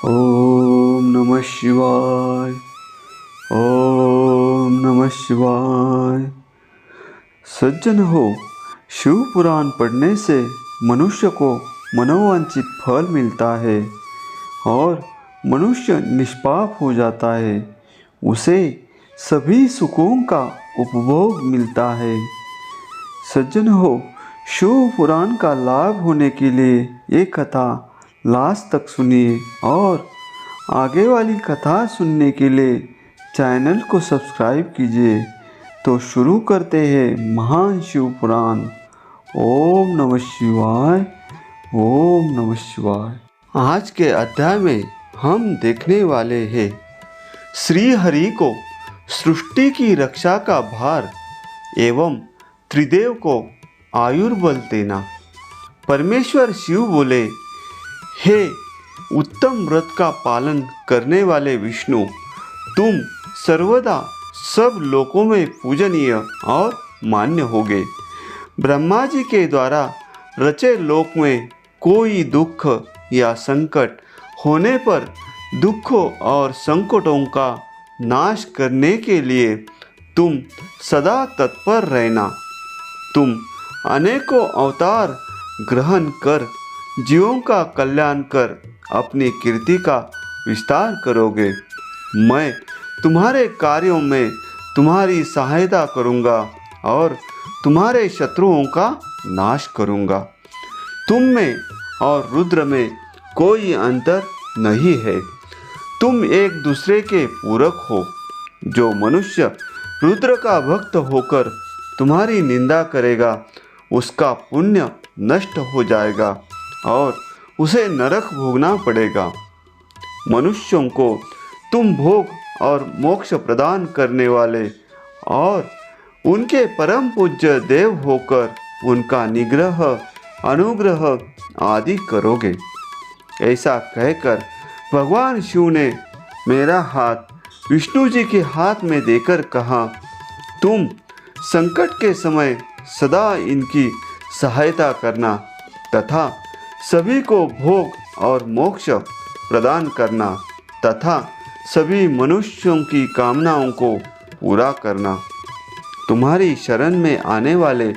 ओम नमः शिवाय। ओम नमः शिवाय। सज्जन हो, शिव पुराण पढ़ने से मनुष्य को मनोवांछित फल मिलता है और मनुष्य निष्पाप हो जाता है। उसे सभी सुखों का उपभोग मिलता है। सज्जन हो, शिव पुराण का लाभ होने के लिए ये कथा लास्ट तक सुनिए और आगे वाली कथा सुनने के लिए चैनल को सब्सक्राइब कीजिए। तो शुरू करते हैं महान शिव पुराण। ओम नमः शिवाय। ओम नमः शिवाय। आज के अध्याय में हम देखने वाले हैं श्री हरि को सृष्टि की रक्षा का भार एवं त्रिदेव को आयुर्बल देना। परमेश्वर शिव बोले, हे उत्तम व्रत का पालन करने वाले विष्णु, तुम सर्वदा सब लोकों में पूजनीय और मान्य होगे। ब्रह्मा जी के द्वारा रचे लोक में कोई दुख या संकट होने पर दुखों और संकटों का नाश करने के लिए तुम सदा तत्पर रहना। तुम अनेकों अवतार ग्रहण कर जीवों का कल्याण कर अपनी कीर्ति का विस्तार करोगे। मैं तुम्हारे कार्यों में तुम्हारी सहायता करूँगा और तुम्हारे शत्रुओं का नाश करूँगा। तुम में और रुद्र में कोई अंतर नहीं है। तुम एक दूसरे के पूरक हो। जो मनुष्य रुद्र का भक्त होकर तुम्हारी निंदा करेगा, उसका पुण्य नष्ट हो जाएगा और उसे नरक भोगना पड़ेगा। मनुष्यों को तुम भोग और मोक्ष प्रदान करने वाले और उनके परम पूज्य देव होकर उनका निग्रह, अनुग्रह आदि करोगे। ऐसा कहकर भगवान शिव ने मेरा हाथ विष्णु जी के हाथ में देकर कहा, तुम संकट के समय सदा इनकी सहायता करना तथा सभी को भोग और मोक्ष प्रदान करना तथा सभी मनुष्यों की कामनाओं को पूरा करना। तुम्हारी शरण में आने वाले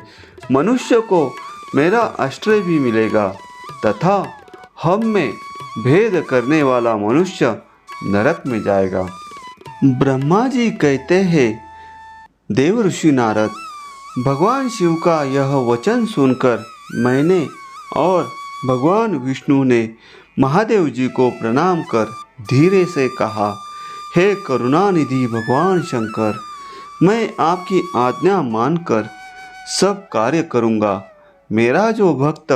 मनुष्य को मेरा आश्रय भी मिलेगा तथा हम में भेद करने वाला मनुष्य नरक में जाएगा। ब्रह्मा जी कहते हैं, देव ऋषि नारद, भगवान शिव का यह वचन सुनकर मैंने और भगवान विष्णु ने महादेव जी को प्रणाम कर धीरे से कहा, हे करुणानिधि भगवान शंकर, मैं आपकी आज्ञा मानकर सब कार्य करूँगा। मेरा जो भक्त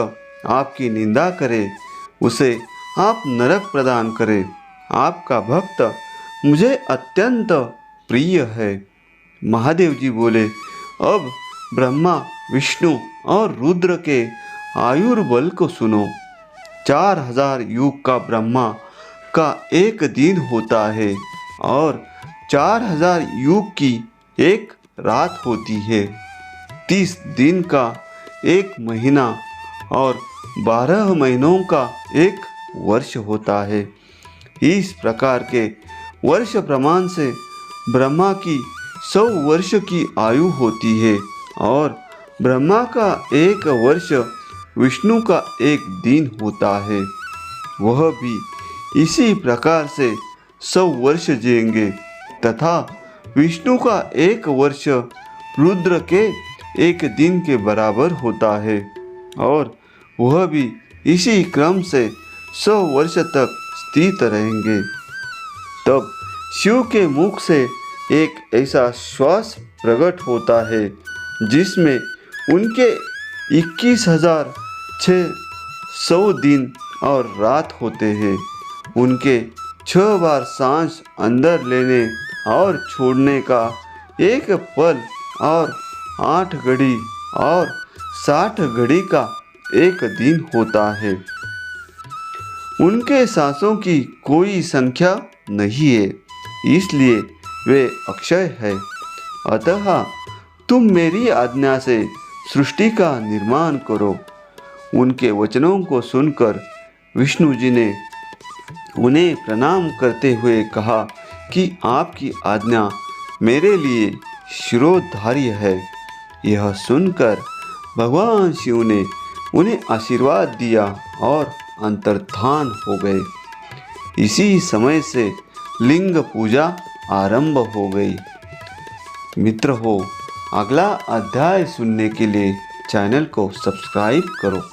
आपकी निंदा करे उसे आप नरक प्रदान करें। आपका भक्त मुझे अत्यंत प्रिय है। महादेव जी बोले, अब ब्रह्मा, विष्णु और रुद्र के आयुर्बल को सुनो। 4000 युग का ब्रह्मा का एक दिन होता है और 4000 युग की एक रात होती है। 30 दिन का एक महीना और 12 महीनों का एक वर्ष होता है। इस प्रकार के वर्ष प्रमाण से ब्रह्मा की 100 वर्ष की आयु होती है और ब्रह्मा का एक वर्ष विष्णु का एक दिन होता है। वह भी इसी प्रकार से 100 वर्ष जिएंगे तथा विष्णु का एक वर्ष रुद्र के एक दिन के बराबर होता है और वह भी इसी क्रम से 100 वर्ष तक स्थित रहेंगे। तब शिव के मुख से एक ऐसा श्वास प्रकट होता है जिसमें उनके 21,600 दिन और रात होते हैं। उनके 6 बार सांस अंदर लेने और छोड़ने का एक पल और 8 घड़ी और 60 घड़ी का एक दिन होता है। उनके सांसों की कोई संख्या नहीं है, इसलिए वे अक्षय है। अतः तुम मेरी आज्ञा से सृष्टि का निर्माण करो। उनके वचनों को सुनकर विष्णु जी ने उन्हें प्रणाम करते हुए कहा कि आपकी आज्ञा मेरे लिए शिरोधार्य है। यह सुनकर भगवान शिव ने उन्हें आशीर्वाद दिया और अंतर्धान हो गए। इसी समय से लिंग पूजा आरंभ हो गई। मित्र हो, अगला अध्याय सुनने के लिए चैनल को सब्सक्राइब करो।